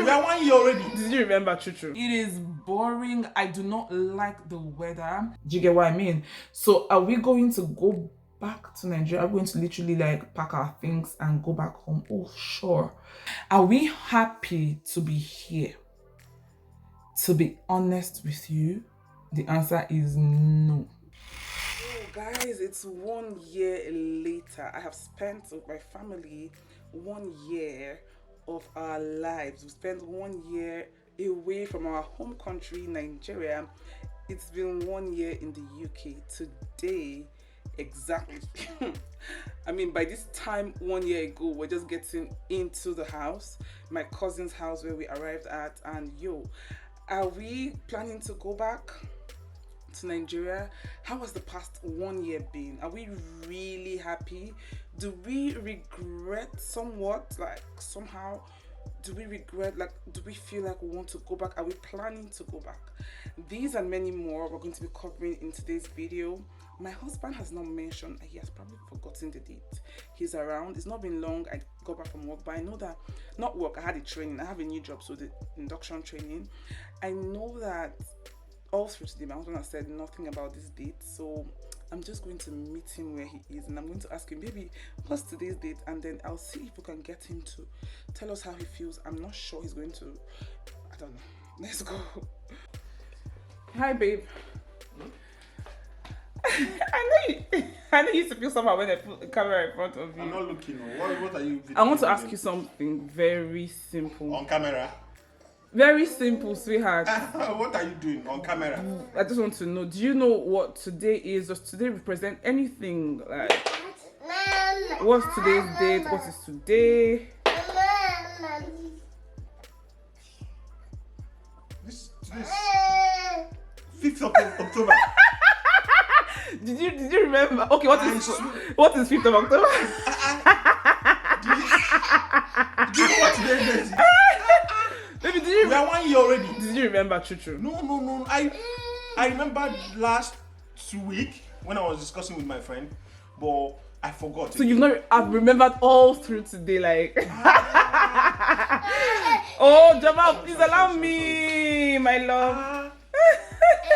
We are 1 year already. Did you remember, Chuchu? It is boring. I do not like the weather. Do you get what I mean? So are we going to go back to Nigeria? Are we going to literally like pack our things and go back home? Oh, sure. Are we happy to be here? To be honest with you, the answer is no. Oh, guys, it's 1 year later. I have spent with my family 1 year of our lives. We spent 1 year away from our home country, Nigeria. It's been 1 year in the UK. Today, exactly. I mean, by this time 1 year ago, we're just getting into the house, my cousin's house where we arrived at, and are we planning to go back to Nigeria? How has the past 1 year been? Are we really happy? Do we regret somewhat? Like, somehow, do we regret? Like, do we feel like we want to go back? Are we planning to go back? These and many more we're going to be covering in today's video. My husband has not mentioned, he has probably forgotten the date. He's around. It's not been long. I got back from work, but I know that, not work, I had a training. I have a new job, so the induction training. I know that all through today, my husband has said nothing about this date, so I'm just going to meet him where he is, and I'm going to ask him, baby, what's today's date? And then I'll see if we can get him to tell us how he feels. I'm not sure he's going to, I don't know. Let's go. Hi, babe. I know you used to feel somehow when I put the camera in front of you. I'm not looking. What are you? I want to ask you something very simple. On camera? Very simple, sweetheart. What are you doing on camera? I just want to know, do you know what today is? Does today represent anything? Like, what's today's date? What is today? This 5th of October. Did you remember? Okay, what is 5th of October? Do you know what today is? Baby, We are 1 year already. Did you remember, Chuchu? No. I remember last 2 weeks when I was discussing with my friend, but I forgot. So you've not? I've remembered all through today, like. Oh, Jamal, please allow me, my love.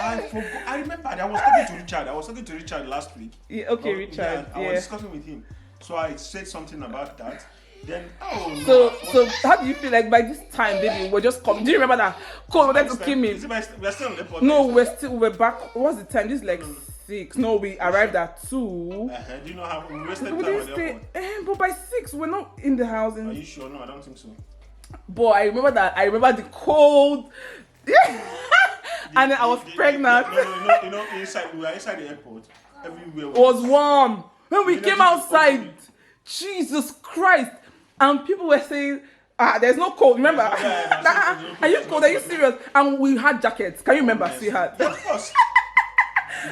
I forgot. I remember. I was talking to Richard last week. Yeah, okay, Richard. I was discussing with him, so I said something about that. Then so how do you feel like by this time, baby? We're just coming. Do you remember that Cole wanted to kill me? We're still on the podcast. No, we're back. What's the time? This is like 6. No, we arrived at 2. Do you know how we wasted time on the airport? But by 6, we're not in the house. Are you sure? No, I don't think so. But I remember the cold. And then I was pregnant. No, inside, we were inside the airport. Everywhere was warm. When we came outside, Jesus Christ. And people were saying, there's no cold. Remember? Are you cold? Are you serious? And we had jackets. Can you remember, sweetheart? Yeah, of course.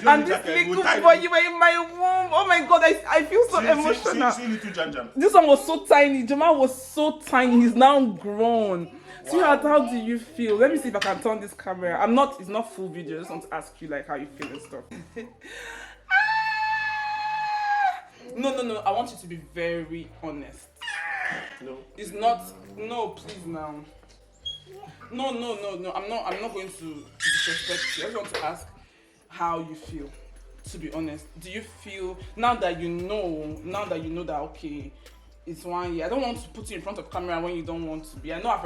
And this little boy, you were in my womb. Oh my God, I feel so emotional. See little Jan. This one was so tiny. Jamal was so tiny. He's now grown. Wow. Sweetheart, how do you feel? Let me see if I can turn this camera. It's not full video. I just want to ask you like how you feel and stuff. No. I want you to be very honest. No. It's not. No, please now. No. I'm not going to disrespect you. I just want to ask how you feel. To be honest, do you feel now that you know that okay, it's 1 year? I don't want to put you in front of camera when you don't want to be. I know I've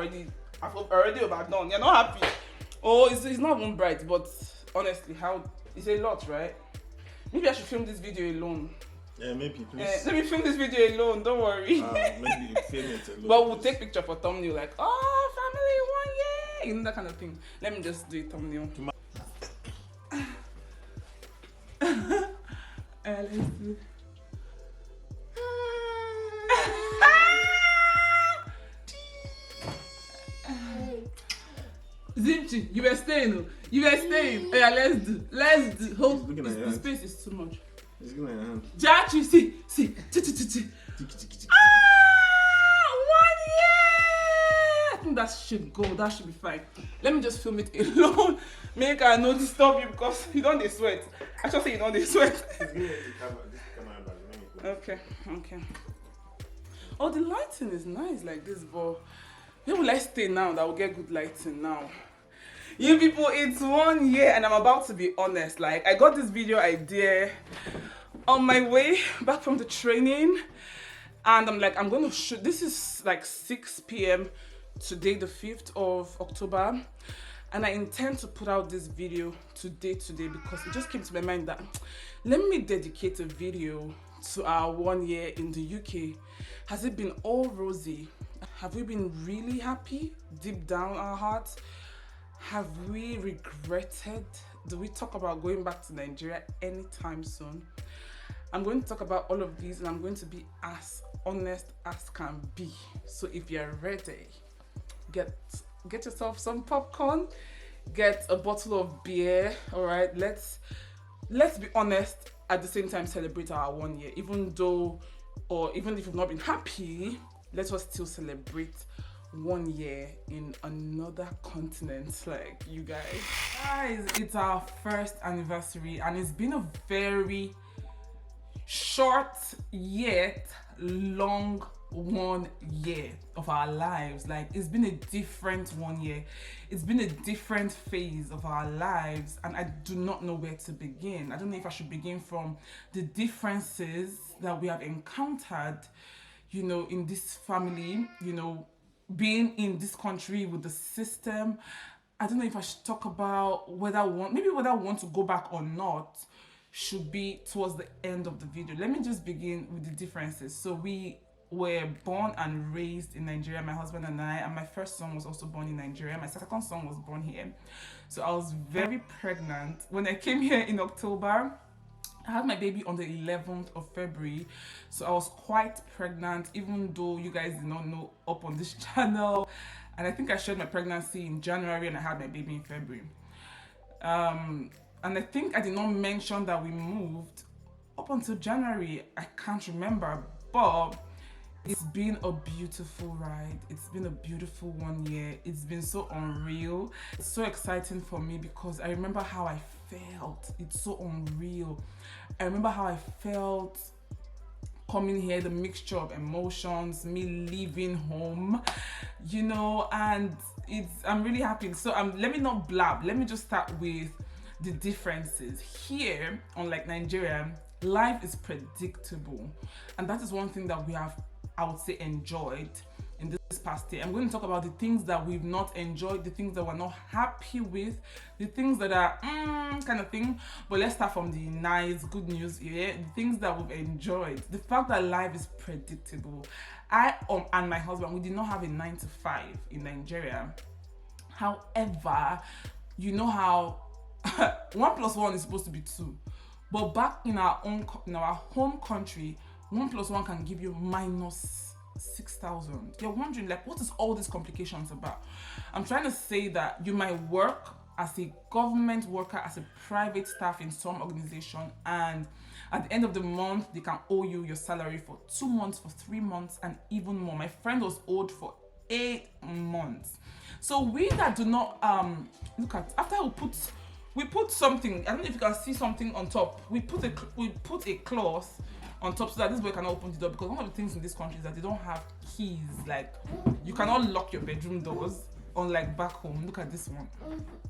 already overdone. You're not happy. Oh, it's not even bright, but honestly, it's a lot, right? Maybe I should film this video alone. Yeah, maybe, please. Let me film this video alone, don't worry. Maybe you film it alone. But we'll take picture for thumbnail, like, oh, family 1 year, you know, that kind of thing. Let me just do a thumbnail. Let's do. Zimchi, you were staying. Yeah, let's do. Hold. The space is too much. It's gonna hand. Jachi, see. 1 year. I think that should go. That should be fine. Let me just film it alone. Make I not disturb you because you don't sweat. I should say you don't sweat. Okay. Oh, the lighting is nice like this, but Where will I stay now that will get good lighting now? You people, it's 1 year and I'm about to be honest. Like, I got this video idea on my way back from the training, and I'm like, I'm going to shoot. This is like 6 p.m. today, the 5th of October, and I intend to put out this video today because it just came to my mind that let me dedicate a video to our 1 year in the UK. Has it been all rosy? Have we been really happy deep down our hearts? Have we regretted? Do we talk about going back to Nigeria anytime soon? I'm going to talk about all of these, and I'm going to be as honest as can be. So if you're ready, get yourself some popcorn, get a bottle of beer. All right, let's be honest. At the same time, celebrate our 1 year, even if we've not been happy. Let us still celebrate 1 year in another continent, like you guys. It's our first anniversary, and it's been a very short yet long 1 year of our lives. Like, it's been a different 1 year. It's been a different phase of our lives, and I do not know where to begin. I don't know if I should begin from the differences that we have encountered, you know, in this family, you know, being in this country with the system. I don't know if I should talk about whether I want to go back or not should be towards the end of the video. Let me just begin with the differences. So we were born and raised in Nigeria, my husband and I, and my first son was also born in Nigeria. My second son was born here. So I was very pregnant. When I came here in October, I had my baby on the 11th of February, so I was quite pregnant, even though you guys did not know up on this channel. And I think I shared my pregnancy in January and I had my baby in February. And I think I did not mention that we moved up until January. I can't remember, but it's been a beautiful ride. It's been a beautiful 1 year. It's been so unreal. It's so exciting for me because I remember how I felt. It's so unreal. I remember how I felt coming here, the mixture of emotions, me leaving home, you know, and I'm really happy. So let me not blab. Let me just start with the differences. Here, unlike Nigeria, life is predictable, and that is one thing that we have, I would say, enjoyed in this past year. I'm going to talk about the things that we've not enjoyed, the things that we're not happy with, the things that are kind of thing. But let's start from the nice, good news here, the things that we've enjoyed. The fact that life is predictable. I and my husband, we did not have a 9 to 5 in Nigeria. However, you know how 1 plus 1 is supposed to be 2. But back in our home country, 1 plus 1 can give you minus 6,000. You're wondering, like, what is all these complications about? I'm trying to say that you might work as a government worker, as a private staff in some organization, and at the end of the month, they can owe you your salary for 2 months, for 3 months, and even more. My friend was owed for 8 months. So we that do not look at, after we put something, I don't know if you can see something on top. We put a cloth on top so that this boy cannot open the door, because one of the things in this country is that they don't have keys. Like, you cannot lock your bedroom doors, unlike back home. Look at this one.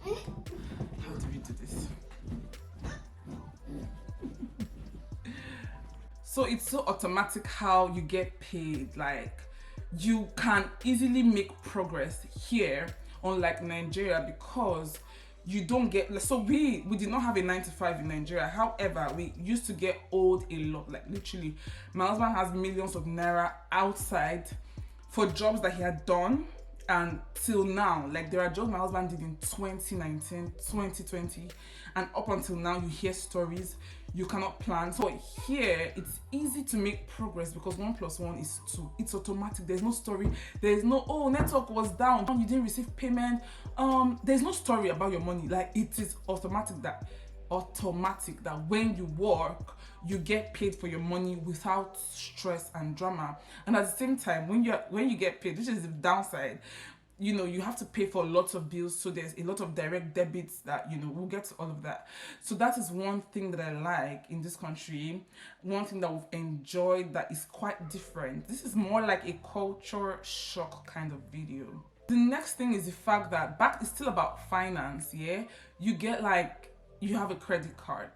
How do we do this? So it's so automatic how you get paid. Like, you can easily make progress here, unlike Nigeria, because you don't get, so we did not have a 9 to 5 in Nigeria. However, we used to get owed a lot. Like, literally, my husband has millions of naira outside for jobs that he had done, and till now, like, there are jobs my husband did in 2019, 2020, and up until now, you hear stories you cannot plan. So here, it's easy to make progress because 1 plus 1 is 2. It's automatic. There's no story. There's no, oh, network was down, you didn't receive payment. There's no story about your money. Like, it is automatic that when you work, you get paid for your money without stress and drama. And at the same time, when you get paid, which is the downside, you know, you have to pay for lots of bills, so there's a lot of direct debits that, you know, we'll get to all of that. So that is one thing that I like in this country, one thing that we've enjoyed that is quite different. This is more like a culture shock kind of video. The next thing is the fact that back is still about finance. Yeah, you get like, you have a credit card,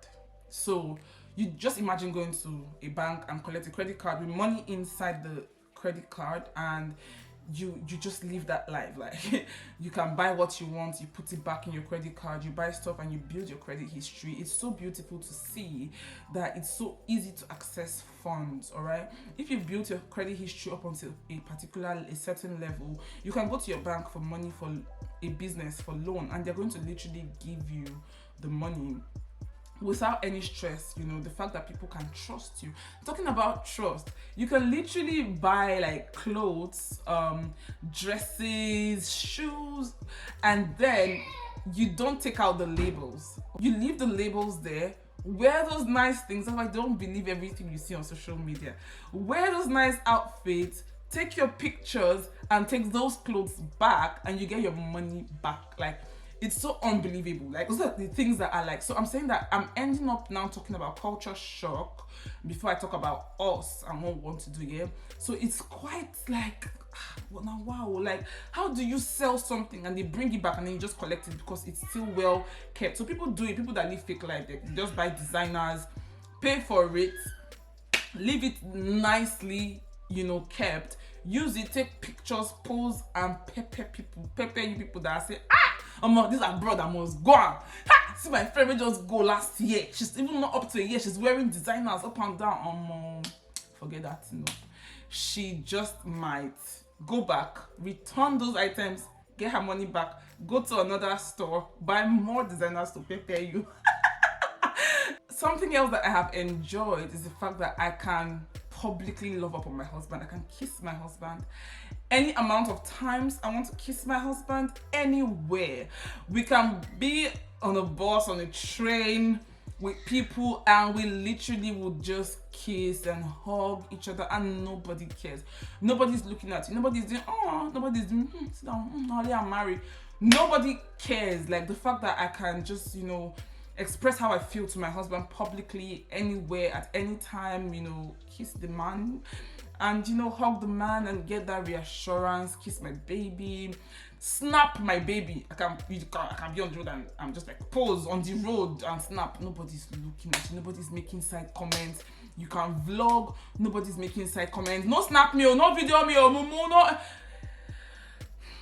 so you just imagine going to a bank and collect a credit card with money inside the credit card, and you just live that life. Like, you can buy what you want, you put it back in your credit card, you buy stuff and you build your credit history. It's so beautiful to see that it's so easy to access funds. All right, if you built your credit history up until a certain level, you can go to your bank for money for a business, for loan, and they're going to literally give you the money without any stress. You know, the fact that people can trust you. Talking about trust, you can literally buy like clothes, dresses, shoes, and then you don't take out the labels. You leave the labels there. Wear those nice things. That's why I don't believe everything you see on social media. Wear those nice outfits, take your pictures, and take those clothes back, and you get your money back. Like, it's so unbelievable. Like, those are the things that I like. So I'm saying that I'm ending up now talking about culture shock before I talk about us and what we want to do here. So it's quite like, well, now, wow, like, how do you sell something and they bring it back and then you just collect it because it's still well kept? So people do it. People that live fake life, they just buy designers, pay for it, leave it nicely, you know, kept, use it, take pictures, pose, and pepper you people that say, this abroad, I must go on. See my friend, we just go last year. She's even not up to a year. She's wearing designers up and down. Forget that, you know. She just might go back, return those items, get her money back, go to another store, buy more designers to prepare you. Something else that I have enjoyed is the fact that I can publicly love up on my husband. I can kiss my husband any amount of times I want to kiss my husband, anywhere. We can be on a bus, on a train with people, and we literally would just kiss and hug each other, and nobody cares. Nobody's looking at you. Nobody's doing, nobody's doing, sit down, I'm married. Nobody cares. Like, the fact that I can just, you know, express how I feel to my husband publicly, anywhere, at any time, you know, kiss the man and, you know, hug the man and get that reassurance, kiss my baby, snap my baby. I can be on the road and I'm just like pose on the road and snap. Nobody's looking at you. Nobody's making side comments. You can vlog. Nobody's making side comments. No snap me or no video me or no.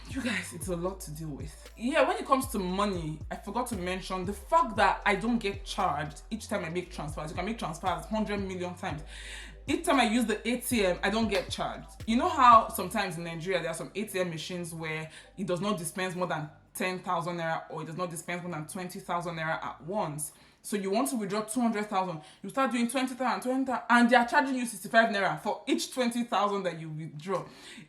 You guys, it's a lot to deal with. Yeah, when it comes to money, I forgot to mention the fact that I don't get charged each time I make transfers. You can make transfers 100 million times. Each time I use the ATM, I don't get charged. You know how sometimes in Nigeria, there are some ATM machines where it does not dispense more than 10,000 naira, or it does not dispense more than 20,000 naira at once. So you want to withdraw 200,000, you start doing 20,000, and they are charging you 65 naira for each 20,000 that you withdraw.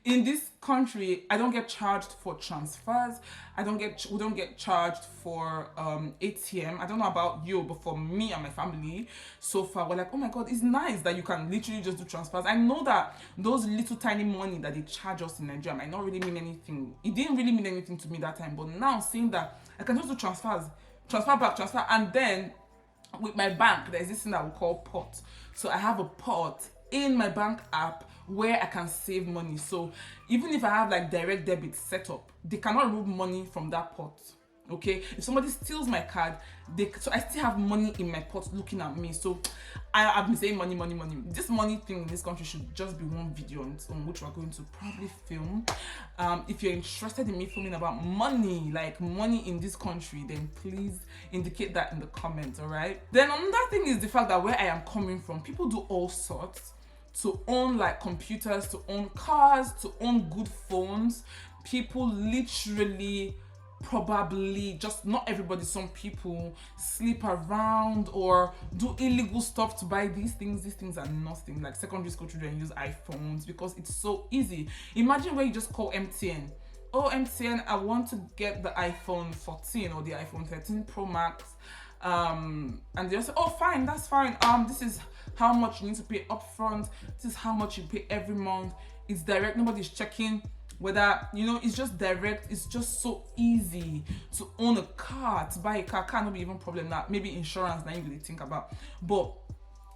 In this country, I don't get charged for transfers. We don't get charged for ATM. I don't know about you, but for me and my family, so far, we're like, oh my God, it's nice that you can literally just do transfers. I know that those little tiny money that they charge us in Nigeria might not really mean anything. It didn't really mean anything to me that time, but now seeing that I can just do transfers, transfer back, transfer, and then with my bank, there's this thing that we call pot. So I have a pot in my bank app where I can save money. So even if I have like direct debit set up, they cannot remove money from that pot. Okay, if somebody steals my card, so I still have money in my pot looking at me. So I've been saying money. This money thing in this country should just be one video on which we're going to probably film. If you're interested in me filming about money, like money in this country, then please indicate that in the comments. All right. Then another thing is the fact that where I am coming from, people do all sorts to own like computers, to own cars, to own good phones. People literally, probably, just not everybody, some people sleep around or do illegal stuff to buy these things. These things are nothing. Like secondary school children use iPhones because it's so easy. Imagine where you just call MTN. Oh, MTN, I want to get the iPhone 14 or the iPhone 13 Pro Max. And they'll say, oh, fine, that's fine. This is how much you need to pay upfront. This is how much you pay every month. It's direct. Nobody's checking whether, you know, it's just direct. It's just so easy to own a car, to buy a car. Car not be even problem now. Maybe insurance now you really think about, but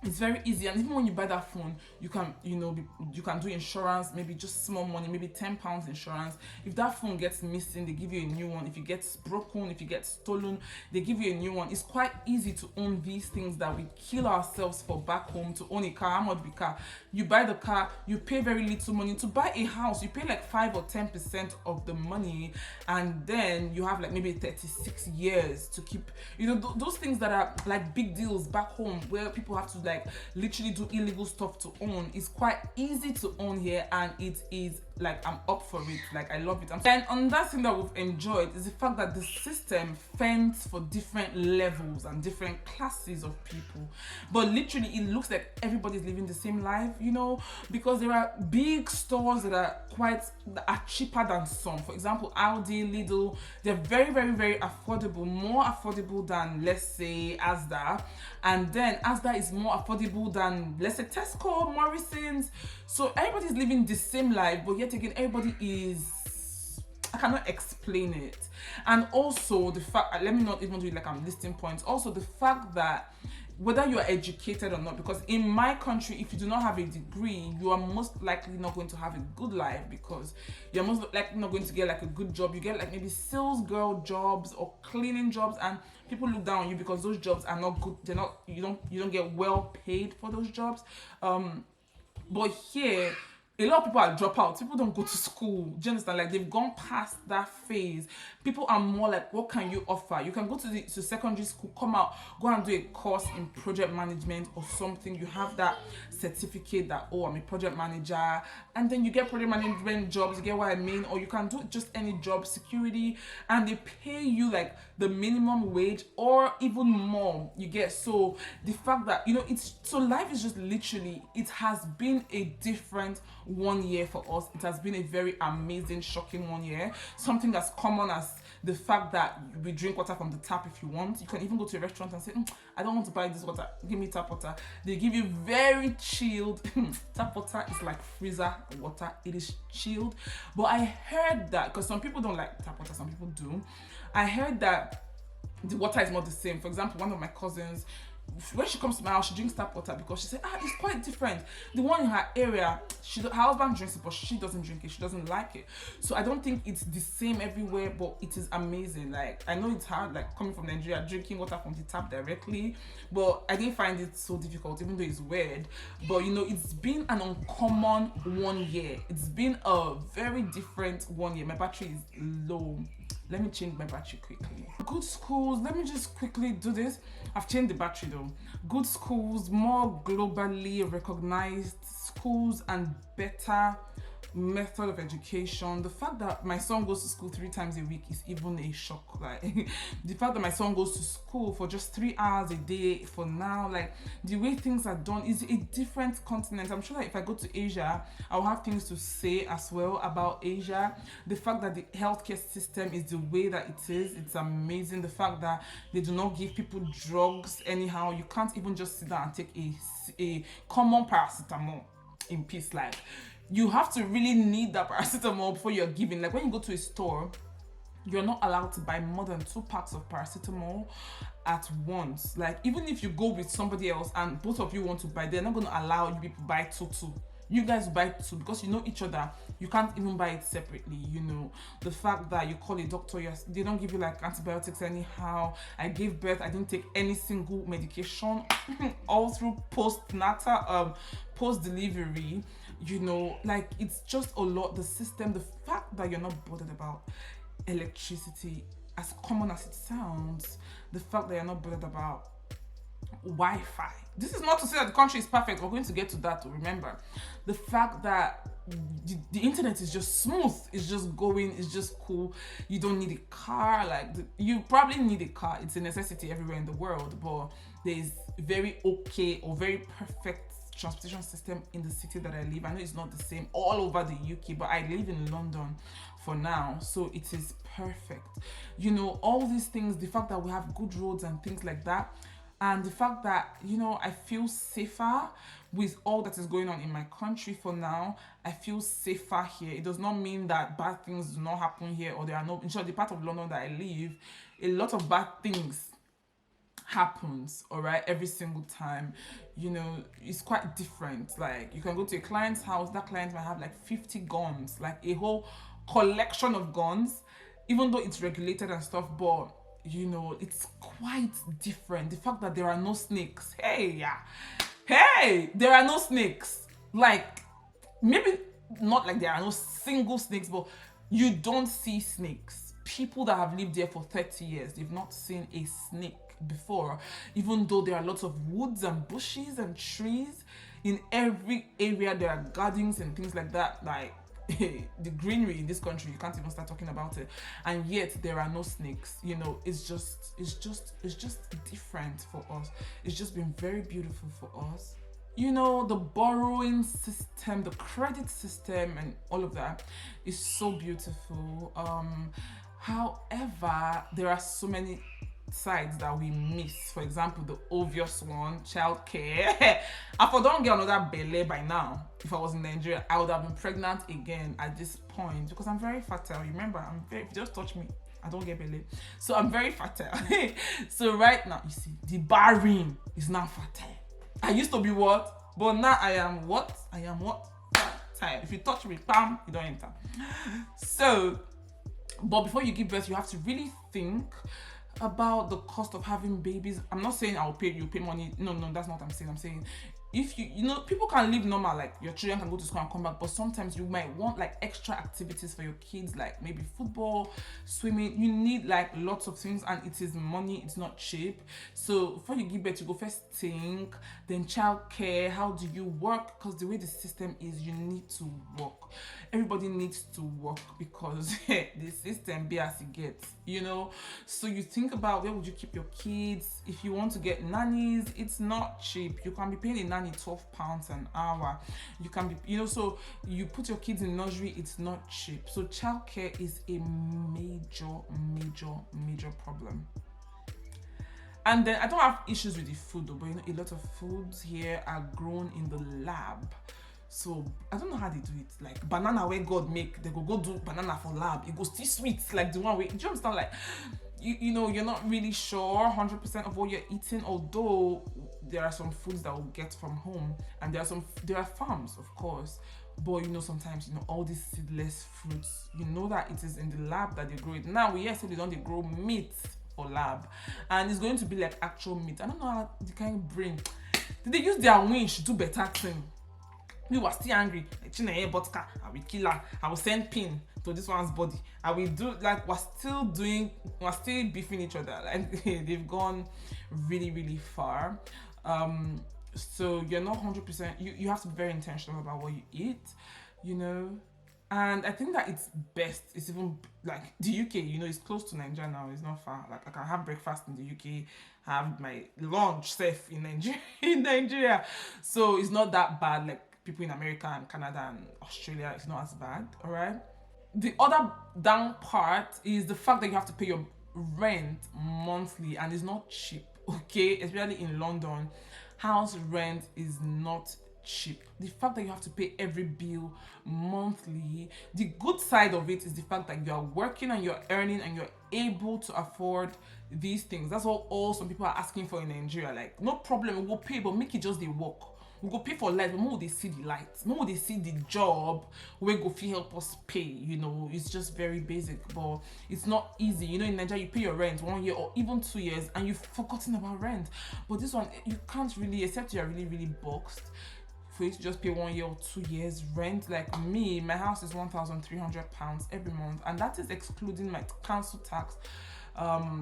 it's very easy. And even when you buy that phone, you can, you know, you can do insurance, maybe just small money, maybe £10 insurance. If that phone gets missing, they give you a new one. If it gets broken, if it gets stolen, they give you a new one. It's quite easy to own these things that we kill ourselves for back home. To own a car, how much be car? You buy the car, you pay very little money. To buy a house, you pay like 5 or 10% of the money, and then you have like maybe 36 years to keep, you know, those things that are like big deals back home, where people have to like literally do illegal stuff to own. It's quite easy to own here, and it is like, I'm up for it. Like, I love it. And on that thing that we've enjoyed is the fact that the system fends for different levels and different classes of people, but literally it looks like everybody's living the same life, you know, because there are big stores that are cheaper than some. For example, Aldi, Lidl, they're very, very, very affordable, more affordable than, let's say, Asda. And then Asda is more affordable than, let's say, Tesco, Morrison's. So everybody's living the same life, but yet again, everybody is, I cannot explain it. And also the fact, let me not even do it like I'm listing points. Also the fact that whether you are educated or not, because in my country, if you do not have a degree, you are most likely not going to have a good life, because you're most likely not going to get like a good job. You get like maybe sales girl jobs or cleaning jobs, and people look down on you because those jobs are not good. They're not, you don't get well paid for those jobs. But here, a lot of people are dropouts. People don't go to school. Do you understand? Like, they've gone past that phase. People are more like, what can you offer? You can go to secondary school, come out, go and do a course in project management or something. You have that certificate that, oh, I'm a project manager, and then you get project management jobs. You get what I mean? Or you can do just any job, security, and they pay you like the minimum wage or even more. You get, so the fact that, you know, it's, so life is just literally, it has been a different 1 year for us. It has been a very amazing, shocking 1 year. Something as common as the fact that we drink water from the tap if you want. You can even go to a restaurant and say, I don't want to buy this water, give me tap water. They give you very chilled tap water. Is like freezer water. It is chilled. But I heard that, because some people don't like tap water, some people do, I heard that the water is not the same. For example, one of my cousins, when she comes to my house, she drinks tap water because she said, it's quite different. The one in her area, her husband drinks it, but she doesn't drink it. She doesn't like it. So I don't think it's the same everywhere, but it is amazing. Like, I know it's hard, like coming from Nigeria, drinking water from the tap directly, but I didn't find it so difficult, even though it's weird. But you know, it's been an uncommon 1 year. It's been a very different 1 year. My battery is low. Let me change my battery quickly. Good schools, let me just quickly do this. I've changed the battery though. Good schools, more globally recognized schools, and better method of education. The fact that my son goes to school 3 times a week is even a shock. Like, the fact that my son goes to school for just 3 hours a day for now, like, the way things are done is a different continent. I'm sure that if I go to Asia, I'll have things to say as well about Asia. The fact that the healthcare system is the way that it is, it's amazing. The fact that they do not give people drugs anyhow. You can't even just sit down and take a common paracetamol in peace. Like, you have to really need that paracetamol before you're giving. Like, when you go to a store, you're not allowed to buy more than 2 packs of paracetamol at once. Like, even if you go with somebody else and both of you want to buy, they're not going to allow you people buy two. You guys buy 2 because you know each other. You can't even buy it separately, you know. The fact that you call a doctor, they don't give you like antibiotics anyhow. I gave birth, I didn't take any single medication all through post-natal, post-delivery, you know. Like, it's just a lot. The system, the fact that you're not bothered about electricity, as common as it sounds, the fact that you're not bothered about Wi-Fi. This is not to say that the country is perfect. We're going to get to that, remember. The fact that the internet is just smooth, it's just going, it's just cool. You don't need a car. Like, you probably need a car. It's a necessity everywhere in the world, but there's very okay or very perfect transportation system in the city that I live. I know it's not the same all over the UK, but I live in London for now, so it is perfect. You know, all these things, the fact that we have good roads and things like that. And the fact that, you know, I feel safer with all that is going on in my country for now. I feel safer here. It does not mean that bad things do not happen here, or there are no, in short, the part of London that I live, a lot of bad things happens, all right, every single time. You know, it's quite different. Like, you can go to a client's house, that client might have like 50 guns, like a whole collection of guns, even though it's regulated and stuff, but you know, it's quite different. The fact that there are no snakes, there are no snakes. Like, maybe not like there are no single snakes, but you don't see snakes. People that have lived there for 30 years, they've not seen a snake before, even though there are lots of woods and bushes and trees in every area. There are gardens and things like that. Like, the greenery in this country, you can't even start talking about it, and yet there are no snakes. You know, it's just different for us. It's just been very beautiful for us. You know, the borrowing system, the credit system, and all of that is so beautiful. However, there are so many sides that we miss. For example, the obvious one, childcare. I for don't get another belly by now. If I was in Nigeria, I would have been pregnant again at this point, because I'm very fertile. Remember, if you just touch me, I don't get belly. So I'm very fertile. So right now, you see, the barren is now fertile. I used to be what? But now I am what? Fertile. If you touch me, bam, you don't enter. So, but before you give birth, you have to really think about the cost of having babies. I'm not saying I'll pay you pay money. No, that's not what I'm saying. I'm saying if you know, people can live normal, like your children can go to school and come back, but sometimes you might want like extra activities for your kids, like maybe football, swimming. You need like lots of things, and it is money. It's not cheap. So before you give birth, you go first think, then childcare. How do you work? Because the way the system is, you need to work. Everybody needs to work, because the system be as it gets, you know. So you think about, where would you keep your kids? If you want to get nannies, it's not cheap. You can be paying a nanny £12 an hour. You can be, you know, so you put your kids in nursery, it's not cheap. So childcare is a major problem. And then I don't have issues with the food though, but you know, a lot of foods here are grown in the lab. So I don't know how they do it. Like banana where God make, they go do banana for lab. It goes still sweet, like the one way. Do you understand? Like you know, you're not really sure 100% of what you're eating. Although there are some foods that we'll get from home, and there are farms, of course. But you know, sometimes, you know, all these seedless fruits, you know that it is in the lab that they grow it. Now we say they don't grow meat for lab, and it's going to be like actual meat. I don't know how they can bring. Did they use their winch to do better thing? We were still angry. Like, vodka, I will kill her. I will send pin to this one's body. I will do, like, we're still beefing each other. Like, they've gone really far. So you're not 100%. You have to be very intentional about what you eat, you know. And I think that it's best. It's even like the UK, you know, it's close to Nigeria now. It's not far. Like I can have breakfast in the UK, have my lunch safe in Nigeria. So it's not that bad. Like people in America and Canada and Australia, it's not as bad. All right. The other down part is the fact that you have to pay your rent monthly, and it's not cheap. Okay, especially in London, house rent is not cheap. The fact that you have to pay every bill monthly. The good side of it is the fact that you are working and you're earning and you're able to afford these things. That's all some people are asking for in Nigeria. Like, no problem, we'll pay, but make it just the work. We go pay for light, but when they see the light, when they see the job, we go feel help us pay. You know, it's just very basic, but it's not easy. You know, in Nigeria, you pay your rent 1 year or even 2 years, and you've forgotten about rent. But this one, you can't really, except you're really boxed, for you to just pay 1 year or 2 years rent. Like me, my house is £1,300 every month, and that is excluding my council tax,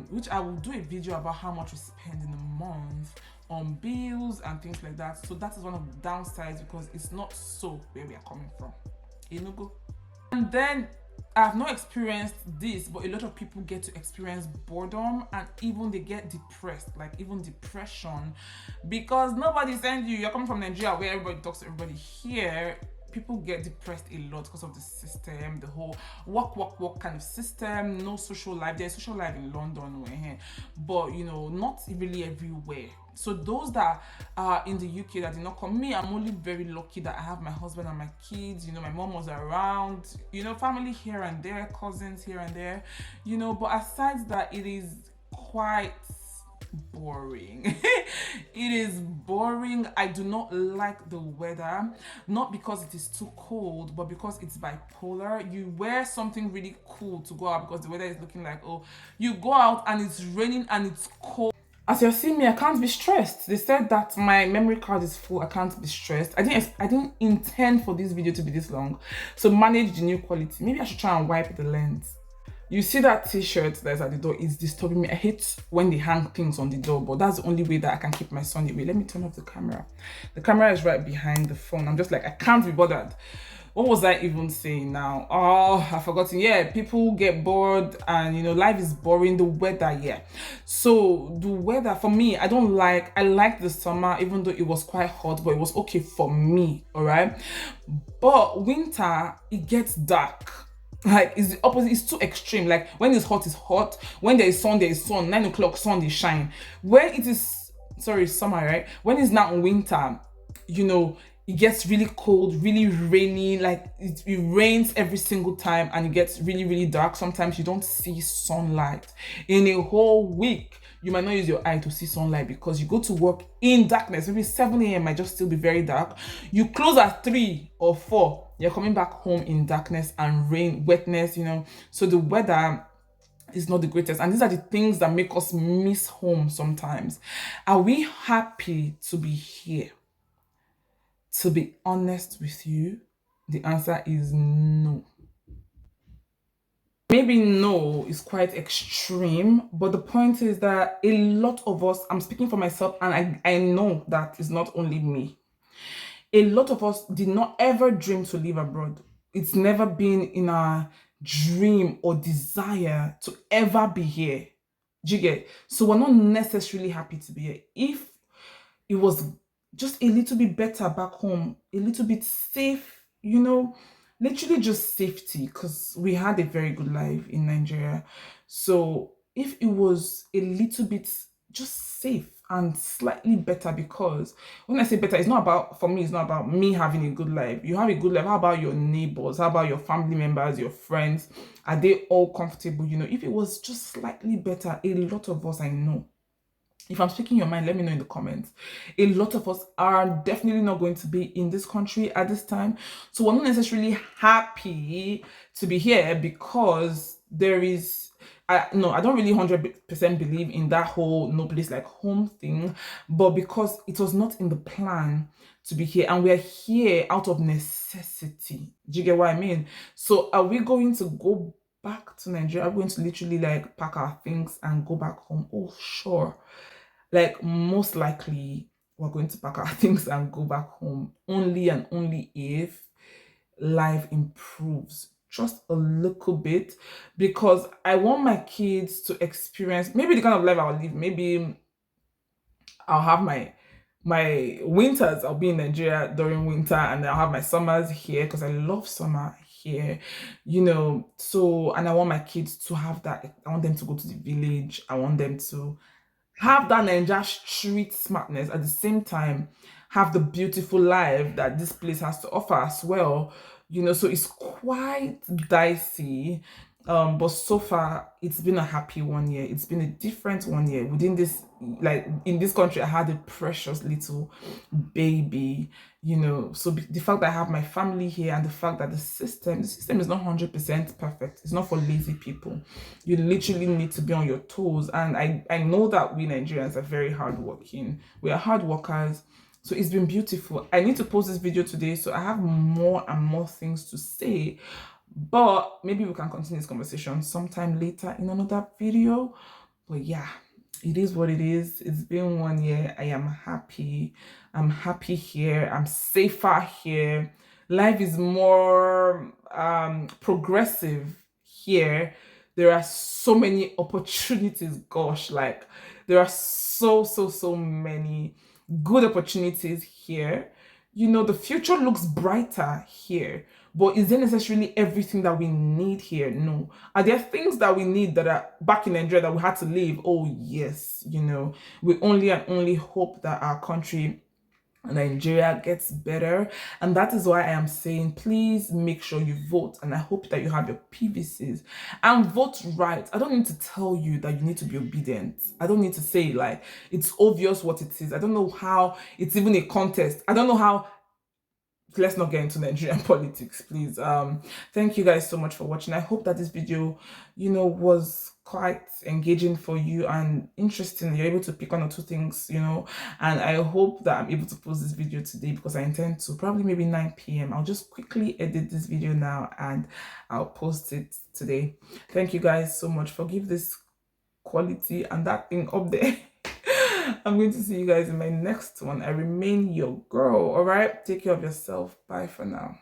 which I will do a video about how much we spend in a month on bills and things like that. So that is one of the downsides, because it's not so where we are coming from. You know, go. And then I have not experienced this, but a lot of people get to experience boredom, and even they get depressed, like even depression, because nobody sends you. You're coming from Nigeria where everybody talks to everybody. Here, people get depressed a lot because of the system, the whole work kind of system, no social life. There's social life in London, but not really everywhere. So those that are in the UK that did not come, me, I'm only very lucky that I have my husband and my kids. My mom was around, family here and there, cousins here and there, but aside that, it is quite boring. It is boring. I do not like the weather, not because it is too cold, but because it's bipolar. You wear something really cool to go out because the weather is looking like, oh, you go out and it's raining and it's cold. As you're seeing me, I can't be stressed. They said that my memory card is full. I can't be stressed. I didn't intend for this video to be this long. So manage the new quality. Maybe I should try and wipe the lens. You see that t-shirt that's at the door is disturbing me. I hate when they hang things on the door, but that's the only way that I can keep my son away. Let me turn off the camera. The camera is right behind the phone. I'm just like, I can't be bothered. What was I even saying now? Oh, I've forgotten. Yeah, people get bored and life is boring. The weather, yeah. So the weather for me, I like the summer, even though it was quite hot, but it was okay for me, all right? But winter, it gets dark. Like, it's the opposite. It's too extreme. Like, when it's hot. When there is sun, 9 o'clock, sun, they shine. When it is, summer, right? When it's now winter, it gets really cold, really rainy. Like, it rains every single time and it gets really, really dark. Sometimes you don't see sunlight. In a whole week, you might not use your eye to see sunlight because you go to work in darkness. Maybe 7 a.m. might just still be very dark. You close at 3 or 4. You're coming back home in darkness and rain, wetness, So the weather is not the greatest. And these are the things that make us miss home sometimes. Are we happy to be here? To be honest with you, the answer is no. Maybe no is quite extreme, but the point is that a lot of us, I'm speaking for myself, and I know that it's not only me. A lot of us did not ever dream to live abroad. It's never been in our dream or desire to ever be here. Do you get? So we're not necessarily happy to be here. If it was just a little bit better back home, a little bit safe, literally just safety, because we had a very good life in Nigeria. So if it was a little bit just safe and slightly better, because when I say better, it's not about me having a good life. You have a good life. How about your neighbors? How about your family members, your friends? Are they all comfortable? If it was just slightly better, a lot of us, I know. If I'm speaking your mind, let me know in the comments. A lot of us are definitely not going to be in this country at this time. So we're not necessarily happy to be here because there is, I don't really 100% believe in that whole no place like home thing, but because it was not in the plan to be here and we're here out of necessity. Do you get what I mean? So are we going to go back to Nigeria? Are we going to literally like pack our things and go back home? Oh, sure. Like, most likely we're going to pack our things and go back home only and only if life improves just a little bit, because I want my kids to experience maybe the kind of life I'll live. Maybe I'll have my winters, I'll be in Nigeria during winter, and I'll have my summers here because I love summer here, so, and I want my kids to have that. I want them to go to the village. I want them to have that Ninja street smartness, at the same time have the beautiful life that this place has to offer as well. So it's quite dicey, but so far it's been a happy 1 year. It's been a different 1 year. Within this, like, in this country, I had a precious little baby, so the fact that I have my family here and the fact that the system is not 100% perfect. It's not for lazy people. You literally need to be on your toes, and I know that we Nigerians are very hardworking. We are hard workers. So it's been beautiful. I need to post this video today, so I have more and more things to say, but maybe we can continue this conversation sometime later in another video. But yeah, it is what it is. It's been 1 year. I am happy. I'm happy here. I'm safer here. Life is more progressive here. There are so many opportunities. Gosh, like, there are so many good opportunities here. you know, the future looks brighter here. But is there necessarily everything that we need here? No. Are there things that we need that are back in Nigeria that we had to leave? Oh, yes. You know, we only and only hope that our country, Nigeria, gets better. And that is why I am saying, please make sure you vote. And I hope that you have your PVCs and vote right. I don't need to tell you that you need to be obedient. I don't need to say, like, it's obvious what it is. I don't know how it's even a contest. I don't know how. Let's not get into Nigerian politics, please. Thank you guys so much for watching. I hope that this video, you know, was quite engaging for you and interesting. You're able to pick one or two things, you know, and I hope that I'm able to post this video today, because I intend to, probably maybe 9 p.m. I'll just quickly edit this video now and I'll post it today. Thank you guys so much. Forgive this quality and that thing up there. I'm going to see you guys in my next one. I remain your girl. All right, take care of yourself. Bye for now.